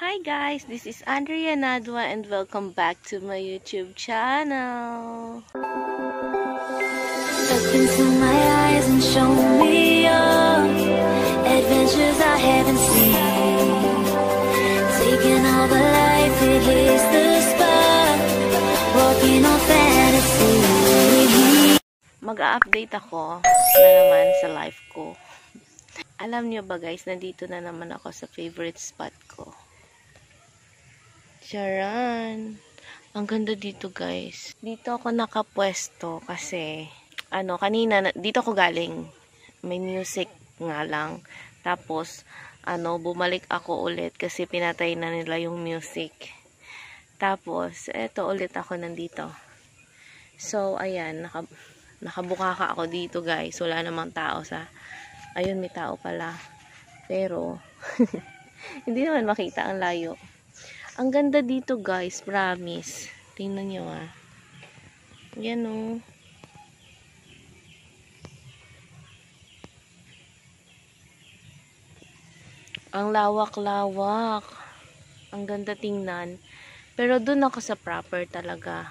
Hi guys, this is Andrea Nadwa and welcome back to my YouTube channel. Look into my eyes and show me your adventures I haven't seen. Taking all the life, it hits the spot. Walking on fantasy. Mag-a-update ako na naman sa life ko. Alam nyo ba guys, nandito na naman ako sa favorite spot ko. Charan! Ang ganda dito guys. Dito ako nakapwesto kasi kanina dito ako galing. May music nga lang. Tapos bumalik ako ulit kasi pinatay na nila yung music. Tapos eto ulit ako nandito. So ayan, nakabukaka ako dito guys. Wala namang tao ayun, may tao pala. Pero hindi naman makita ang layo. Ang ganda dito guys, promise. Tingnan nyo Yan o. Ang lawak-lawak. Ang ganda tingnan. Pero dun ako sa proper talaga.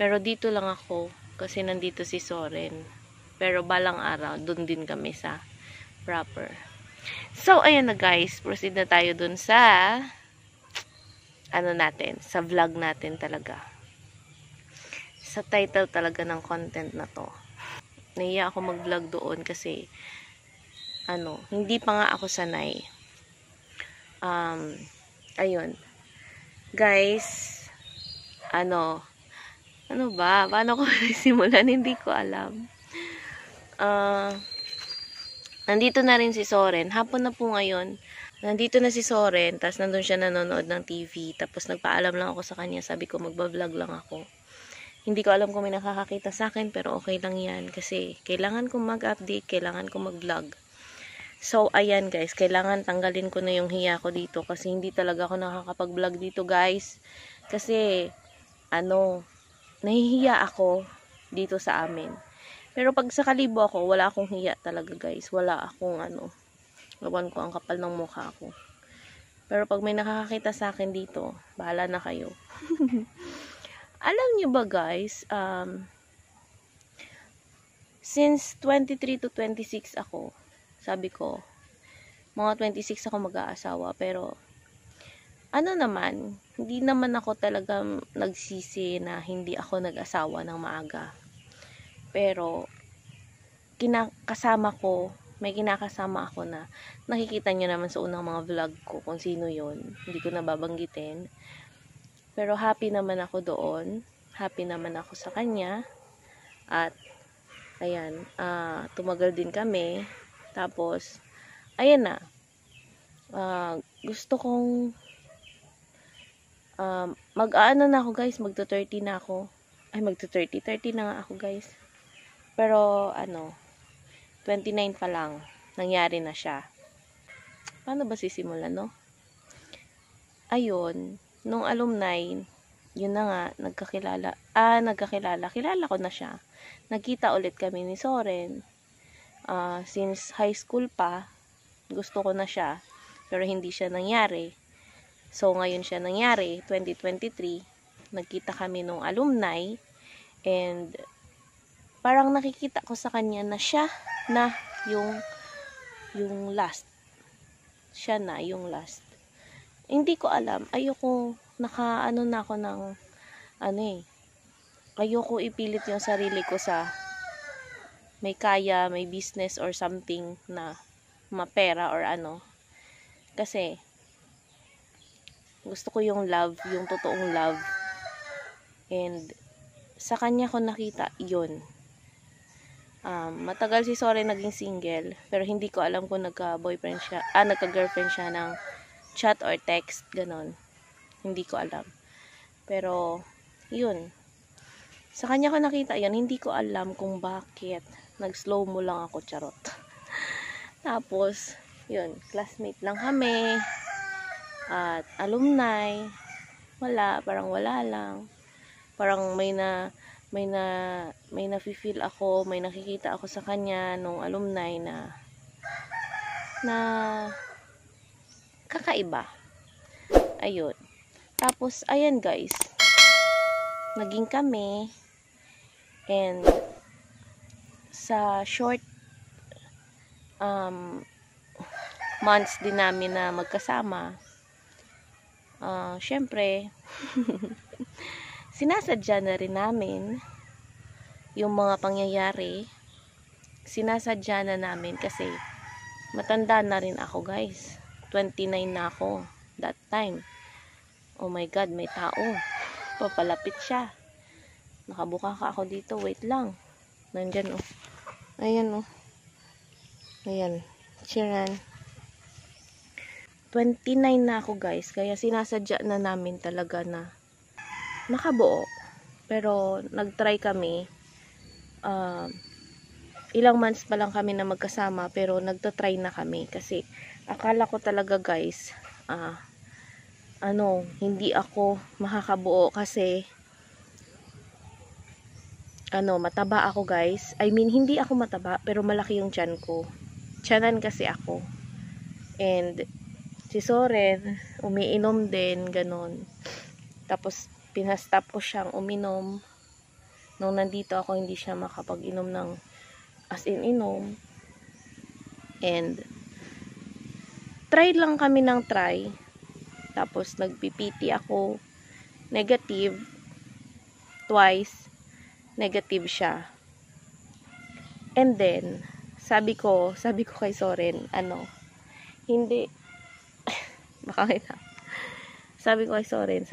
Pero dito lang ako kasi nandito si Soren. Pero balang araw, dun din kami sa proper. So, ayan na guys. Proceed na tayo dun sa sa vlog natin talaga. Sa title talaga ng content na to. Nahiya ako mag-vlog doon kasi hindi pa nga ako sanay. Ayun. Guys, paano ko simulan? Hindi ko alam. Nandito na rin si Soren. Hapon na po ngayon. Nandito na si Soren. Tapos nandun siya nanonood ng TV. Tapos nagpaalam lang ako sa kanya. Sabi ko magbablog lang ako. Hindi ko alam kung may nakakakita sa akin. Pero okay lang yan. Kasi kailangan kong mag-update. Kailangan kong mag-vlog. So ayan guys. Kailangan tanggalin ko na yung hiya ko dito. Kasi hindi talaga ako nakakapag-vlog dito guys. Kasi nahihiya ako dito sa amin. Pero pag sa Kalibo ako, wala akong hiya talaga guys. Wala akong gawan ko ang kapal ng mukha ko. Pero pag may nakakakita sa akin dito, bahala na kayo. Alam niyo ba guys, since 23 to 26 ako, sabi ko, mga 26 ako mag-aasawa. Pero, hindi naman ako talagang nagsisi na hindi ako nag-asawa ng maaga. Pero, may kinakasama ako na nakikita nyo naman sa unang mga vlog ko kung sino yon. Hindi ko nababanggitin. Pero happy naman ako doon. Happy naman ako sa kanya. At, ayan, tumagal din kami. Tapos, ayan na. Gusto kong mag-aano na ako guys. Magto-30 na ako. Ay, magto-30. 30 na nga ako guys. Pero, 29 pa lang, nangyari na siya. Paano ba sisimulan, no? Ayun, nung alumni, yun na nga, nagkakilala. Kilala ko na siya. Nagkita ulit kami ni Soren. Since high school pa, gusto ko na siya. Pero hindi siya nangyari. So, ngayon siya nangyari, 2023. Nagkita kami nung alumni. And, parang nakikita ko sa kanya na siya na yung last. Siya na yung last. Hindi ko alam. Ayoko na ako ng ayoko ipilit yung sarili ko sa may kaya, may business or something na mapera or Kasi gusto ko yung love, yung totoong love. And sa kanya ko nakita yun. Matagal si Soren naging single, pero hindi ko alam kung nagka-boyfriend siya, nagka-girlfriend siya ng chat or text, ganon. Hindi ko alam. Pero, yun. Sa kanya ko nakita yun, hindi ko alam kung bakit. Nag-slow mo lang ako, charot. Tapos, yun, classmate lang kami. At alumni. Parang wala lang. Parang may nafe-feel ako, may nakikita ako sa kanya nung alumni na kakaiba. Ayun. Tapos, ayan guys. Naging kami. And, sa short months din namin na magkasama, syempre, sinasadya na rin namin yung mga pangyayari. Sinasadya na namin kasi matanda na rin ako guys. 29 na ako that time. Oh my God, may tao. Papalapit siya. Nakabuka ka ako dito. Wait lang. Nandyan oh. Ayan oh. Ayan. Chiran. 29 na ako guys. Kaya sinasadya na namin talaga na makabuo. Pero nagtry kami. Ilang months pa lang kami na magkasama. Pero nagtatry na kami. Kasi akala ko talaga guys. Hindi ako makakabuo kasi mataba ako guys. I mean, hindi ako mataba pero malaki yung tiyan ko. Tiyanan kasi ako. And si Soren, umiinom din, ganon. Tapos, pinastop ko siyang uminom. Nung nandito ako, hindi siya makapag-inom ng as in inom. And, try lang kami ng try. Tapos, nagpipiti ako. Negative. Twice. Negative siya. And then, sabi ko kay Soren, hindi, makakita. Sabi ko kay Soren,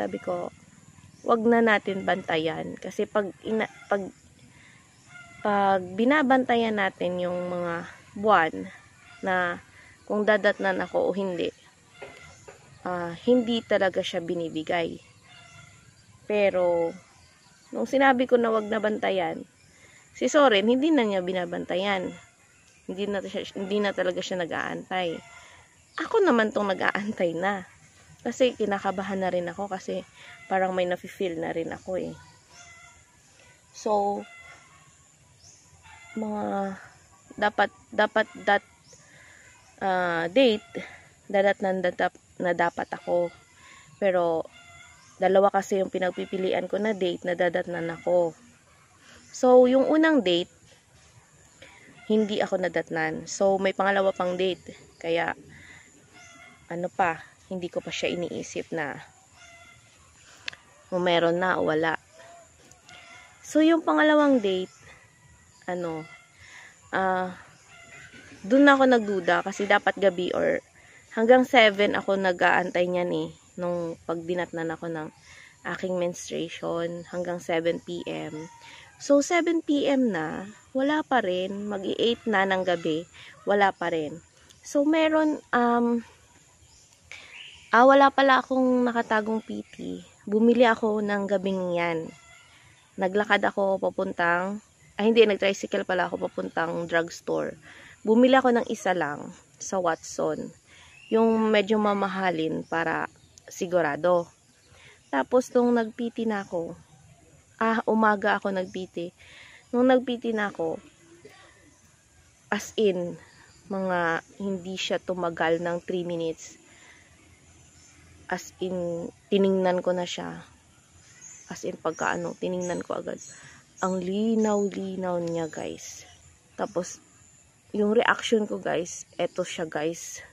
wag na natin bantayan. Kasi pag binabantayan natin yung mga buwan na kung dadatnan ako o hindi, hindi talaga siya binibigay. Pero, nung sinabi ko na wag na bantayan, si Soren, hindi na niya binabantayan. Hindi na talaga siya nag-aantay. Ako naman tong nag-aantay na. Kasi kinakabahan na rin ako kasi parang may nafe-feel na rin ako eh. So, mga dapat that date, na dapat ako. Pero, dalawa kasi yung pinagpipilian ko na date na dadatnan ako. So, yung unang date, hindi ako nadatnan. So, may pangalawa pang date. Kaya, hindi ko pa siya iniisip na kung meron na o wala. So, yung pangalawang date, dun na ako nagduda kasi dapat gabi or hanggang 7 ako nag-aantay niyan eh. Nung pag dinatnan ako ng aking menstruation hanggang 7 p.m. So, 7 p.m. na, wala pa rin. Mag-8 na ng gabi, wala pa rin. So, meron, wala pala akong nakatagong PT. Bumili ako ng gabing yan. Naglakad ako nag-tricycle pala ako papuntang drugstore. Bumili ako ng isa lang sa Watson. Yung medyo mamahalin para sigurado. Tapos, nung nag-PT na ako, umaga ako nag-PT. Nung nag-PT na ako, as in, hindi siya tumagal ng 3 minutes. As in, tiningnan ko na siya. As in, tiningnan ko agad. Ang linaw-linaw niya, guys. Tapos, yung reaction ko, guys, eto siya, guys.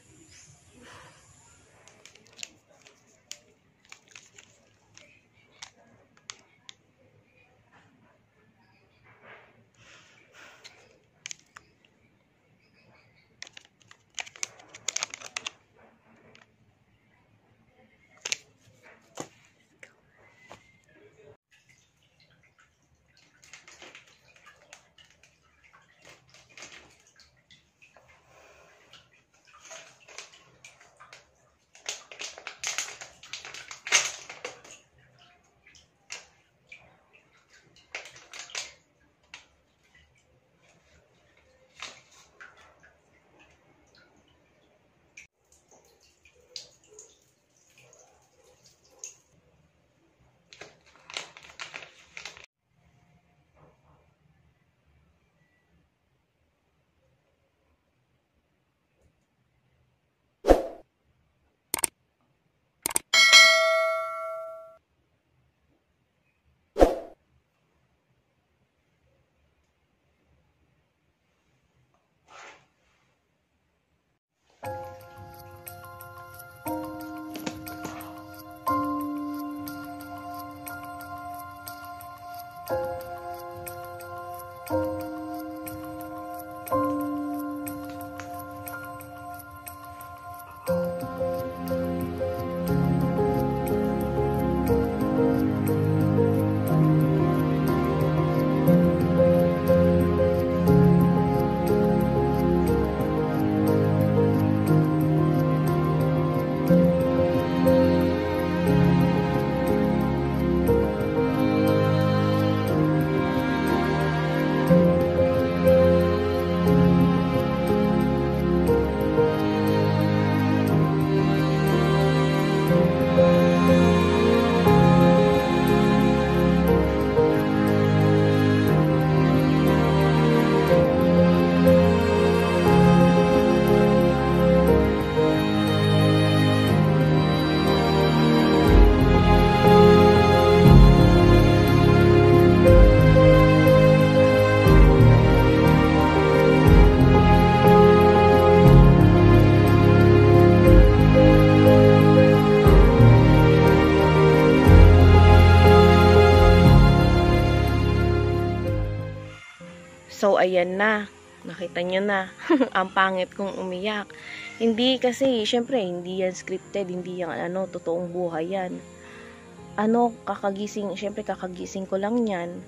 ayan na. Nakita nyo na. Ang pangit kong umiyak. Hindi kasi, syempre, hindi yan scripted. Hindi yan, totoong buhay yan. Syempre, kakagising ko lang yan.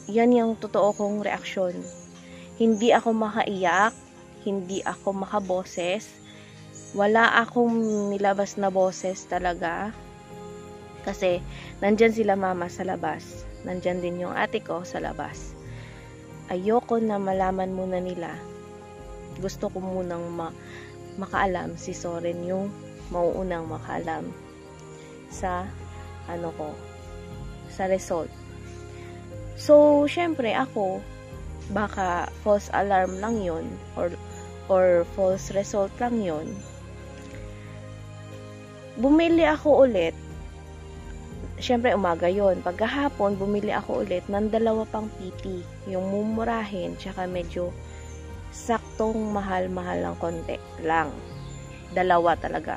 Yan yung totoo kong reaksyon. Hindi ako makaiyak. Hindi ako makaboses. Wala akong nilabas na boses talaga. Kasi, nandyan sila mama sa labas. Nandyan din yung ate ko sa labas. Ayoko na malaman muna nila. Gusto ko munang makaalam si Soren yung mauunang makaalam sa sa result. So, syempre ako, baka false alarm lang yun or false result lang yun. Bumili ako ulit. Syempre, umaga yon. Pagkahapon, bumili ako ulit ng 2 pang PT. Yung mumurahin, tsaka medyo saktong mahal-mahal ng konti lang. 2 talaga.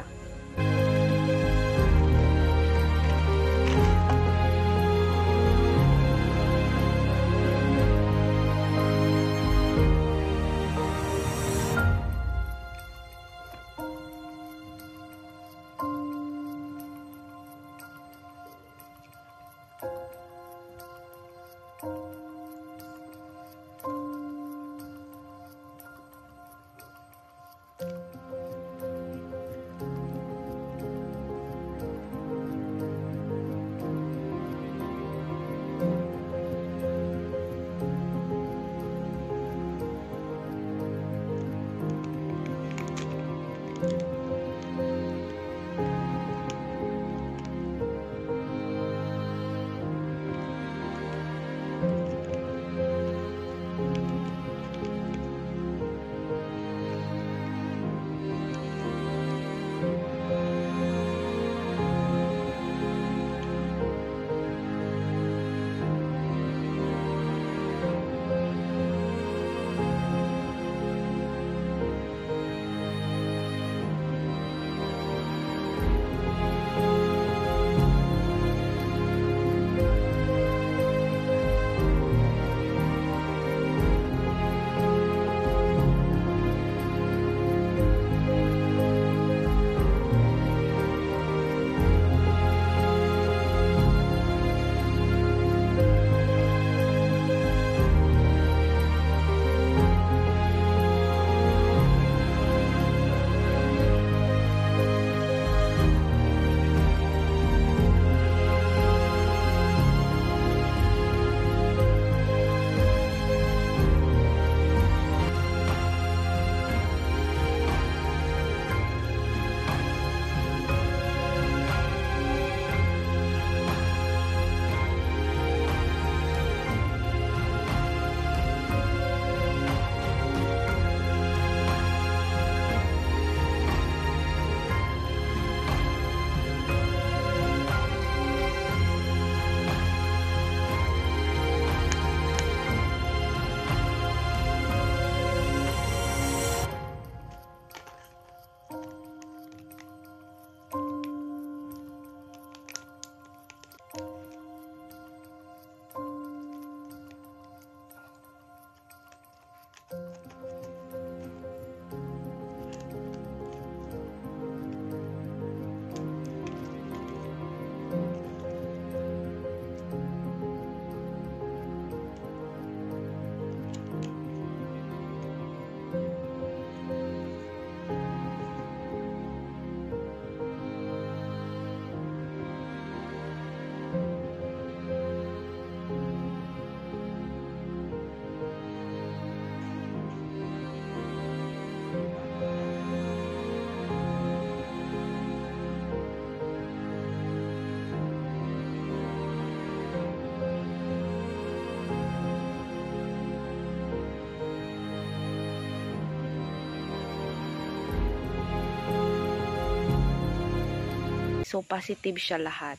So, positive siya lahat.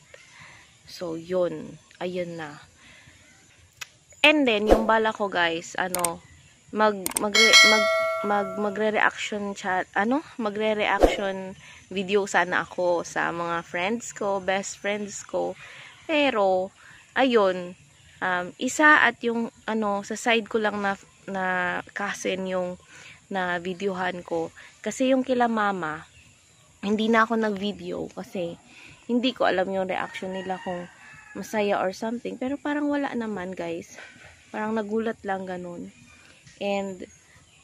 So, yun. Ayun na. And then, yung bala ko, guys, magre-reaction chat, magre-reaction video sana ako sa mga friends ko, best friends ko. Pero, ayun, Isa at yung sa side ko lang na cousin yung na videohan ko. Kasi yung kila mama, hindi na ako nag-video kasi hindi ko alam yung reaction nila kung masaya or something. Pero parang wala naman, guys. Parang nagulat lang ganun. And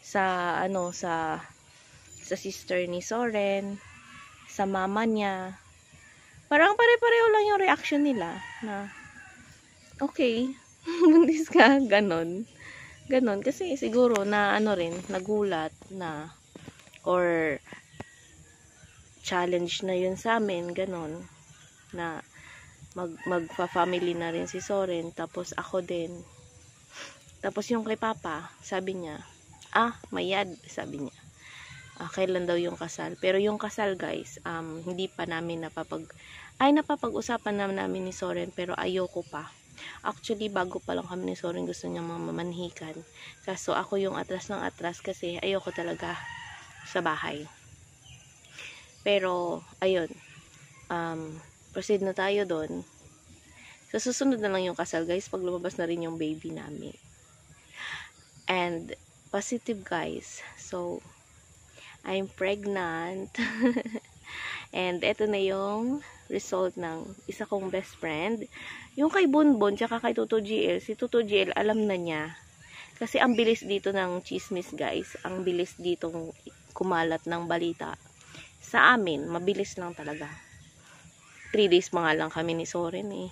sa sa sister ni Soren, sa mama niya, parang pare-pareho lang yung reaction nila na okay, buntis ka, ganon. Ganon, kasi siguro na nagulat na or challenge na yun sa amin, ganon. Na magfa-family na rin si Soren, tapos ako din. Tapos yung kay Papa, sabi niya, mayad, sabi niya. Kailan daw yung kasal. Pero yung kasal, guys, hindi pa namin napapag-usapan namin ni Soren, pero ayoko pa. Actually, bago pa lang kami ni Soren, gusto niya mamanhikan. Kaso ako yung atras ng atras kasi ayoko talaga sa bahay. Pero, ayun, proceed na tayo doon. So, susunod na lang yung kasal, guys, pag lumabas na rin yung baby namin. And, positive, guys. So, I'm pregnant. And eto na yung result ng isa kong best friend. Yung kay Bonbon, tsaka kay Tuto GL. Si Tuto GL, alam na niya. Kasi ang bilis dito ng chismis, guys. Ang bilis ditong kumalat ng balita. Sa amin, mabilis lang talaga. 3 days pa nga lang kami ni Soren eh.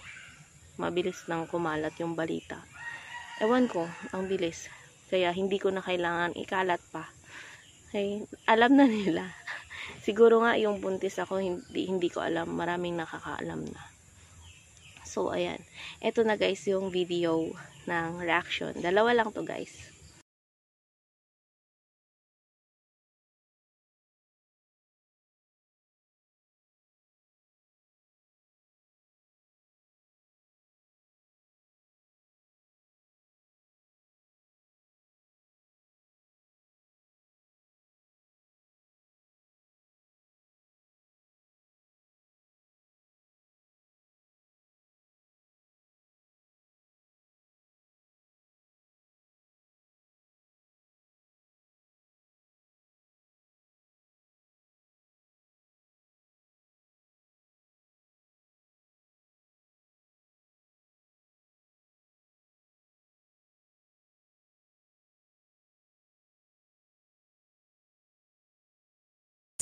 Mabilis lang kumalat yung balita. Ewan ko, ang bilis. Kaya hindi ko na kailangan ikalat pa. Okay, alam na nila. Siguro nga yung buntis ako, hindi ko alam. Maraming nakakaalam na. So, ayan. Ito na, guys, yung video ng reaction. 2 lang to, guys.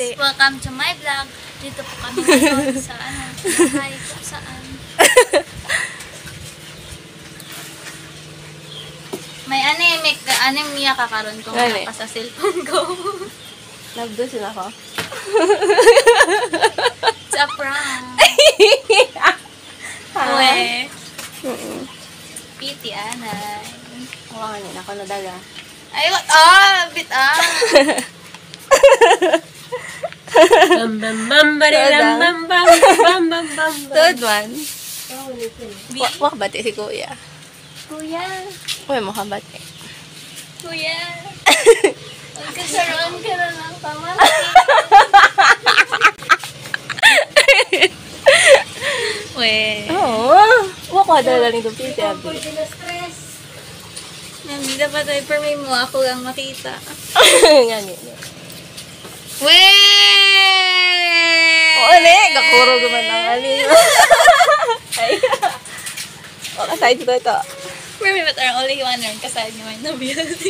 Welcome to my vlog. Dito po kami ngayon sa bahay kung saan. May anime niya kakaroon kung wala pa sa cellphone ko. Nabdusin ako. Sa prank. Uwe. Piti anay. Hawakan niya. Ako nadaga. Ay, bit Third one. Wak bati si Kuya. Kuya. Kuya mo ka bati. Kuya. Magkasaroon ka na ng pamati. We. Oo. Wak ka dala ni Dupi siya. Stress. Nandito pa tayo per may mo ako lang makita. Ganyan. Wee! Oo, gakuro guman ang alin. Ay. O, kasay ko ito. But are only one learn kasay niyo may nabiyazi.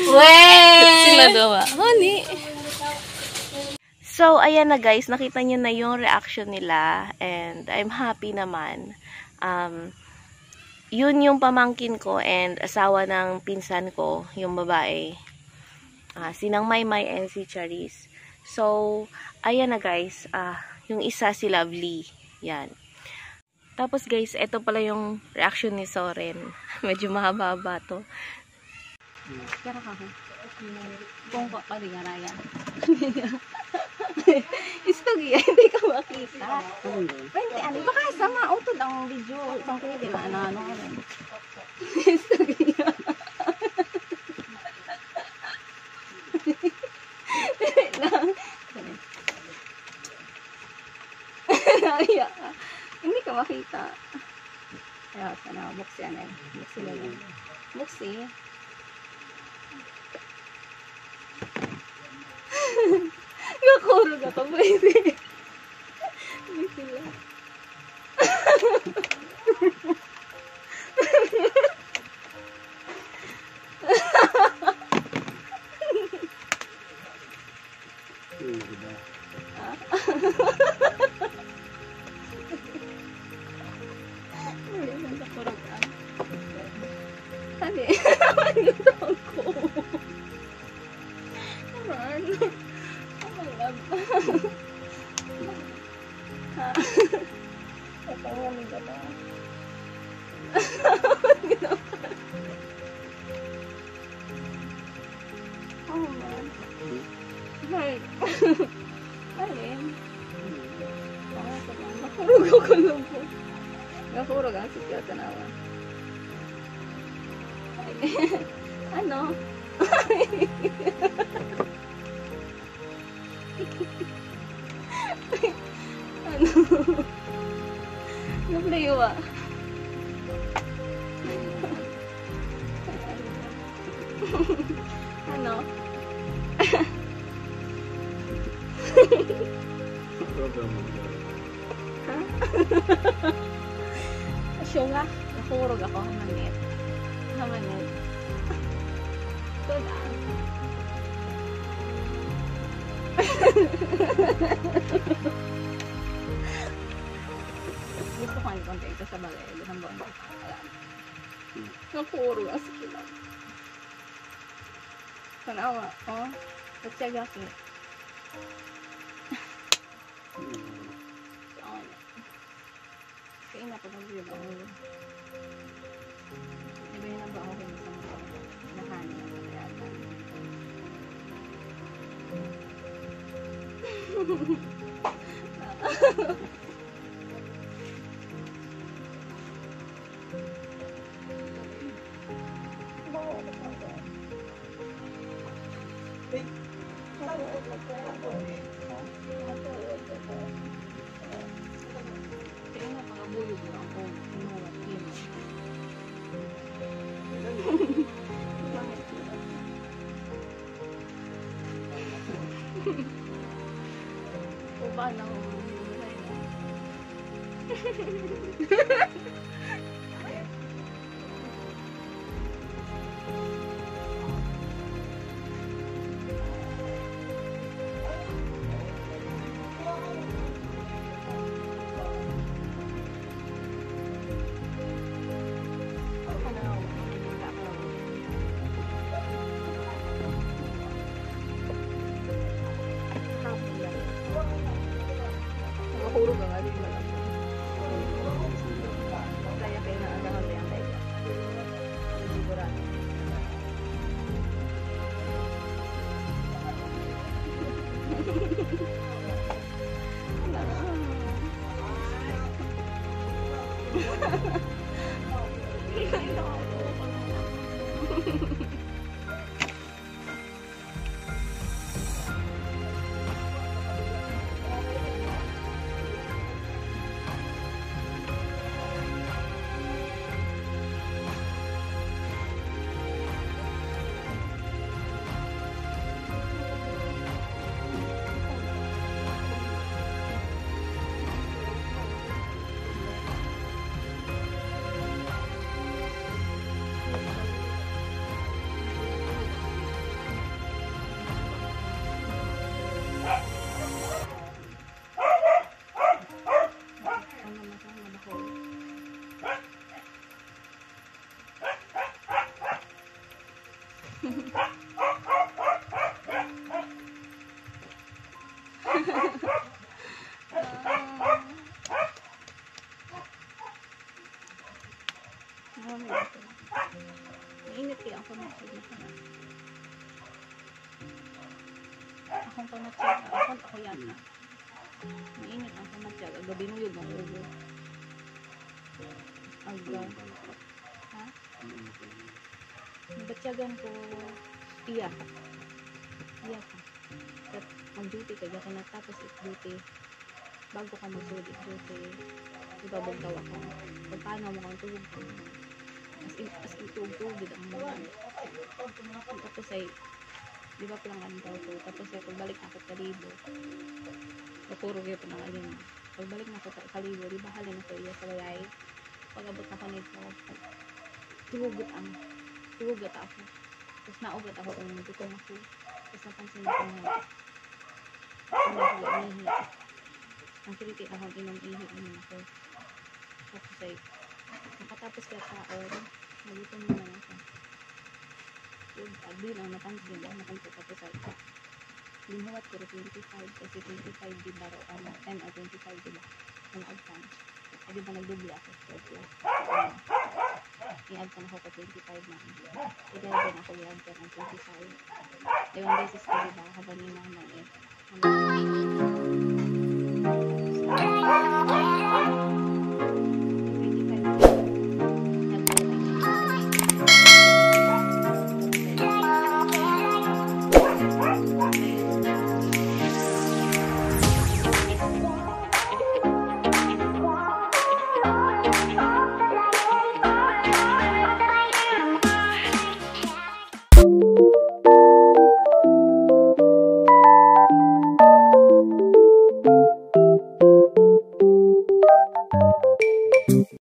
Wee! Sinagawa. Honey. So, ayan na, guys. Nakita niyo na yung reaction nila. And I'm happy naman. Yun yung pamangkin ko and asawa ng pinsan ko, yung babae. Sinang Maymay and si Charis. So, ayan na, guys. Yung isa si Lovely. Yan. Tapos, guys, ito pala yung reaction ni Soren. Medyo mahaba-haba to. Kaya ka kung pagigarayan. Istogi, hindi ka makita. Pwede, baka sama utod ang video. Isang pwede na ano. Istogi. Hindi ka makita. Kaya sana, buksi yan eh. Buksi lang. Buksi. Nakurog ako, baby. Buksi lang. Hali. Ano ko? Naman. Oh my love. Ha? Tatawan mo ba ba? Oh man. Hali. Hali. Nakurog ako lang po. Nakurog ang sikya tanawa. Ano? Ano? Naplayo Ano? Ha? Asyo nga. Nakurog ako. Hamanit. Hamanit. Tulaan. Gusto ko ang konti ito sa bagay. Isang buwan ko. Nakurog ang sikila. Tanawa. Oh. Tatsaga ko. Kaya na pa mag-view ang ulo. Diba yun ang ba ako sa mga nakanin na magyatan. Kaya nga pangabuyog lang ako. Inuwat yun. Uba na ako. Nakakurog ang aling mga. Kaya kayo na agahan na yung tayo. Sigurado. Mainit kaya ako na sige pa na. Akong pamatsyag. Ako yata. Mainit ang pamatsyag. Agabi mo yun ang ulo. Aga. Ha? Batsyagan ko iyak. Iyak. Mag-duty ka. Gaka natapos it duty. bago ka magsulit kasi ibabagtaw ako kung paano mo kang tugog as in tugog ang mga tapos ay di ba palang daw ko tapos ay pagbalik na ako kalibo napuro kayo pa ng alin pagbalik na ako kalibo di ba halin ako iya sa lalay pag-abot na ko nito tugugot ako tapos naugat ako kung gutom ako tapos napansin ako na ang kiliti akong inom-ihi ako tapos ay nakatapos kaya taon nagutom na lang ako yun agli lang napansin tapos ay limuhat ko 25 kasi 25 di ba 10 o 25 di ba ang advance ay di ba nagdubli ako i-add ko na ako 25 na i-add ako i-add ko ng 25 limang beses ko di ba habang yung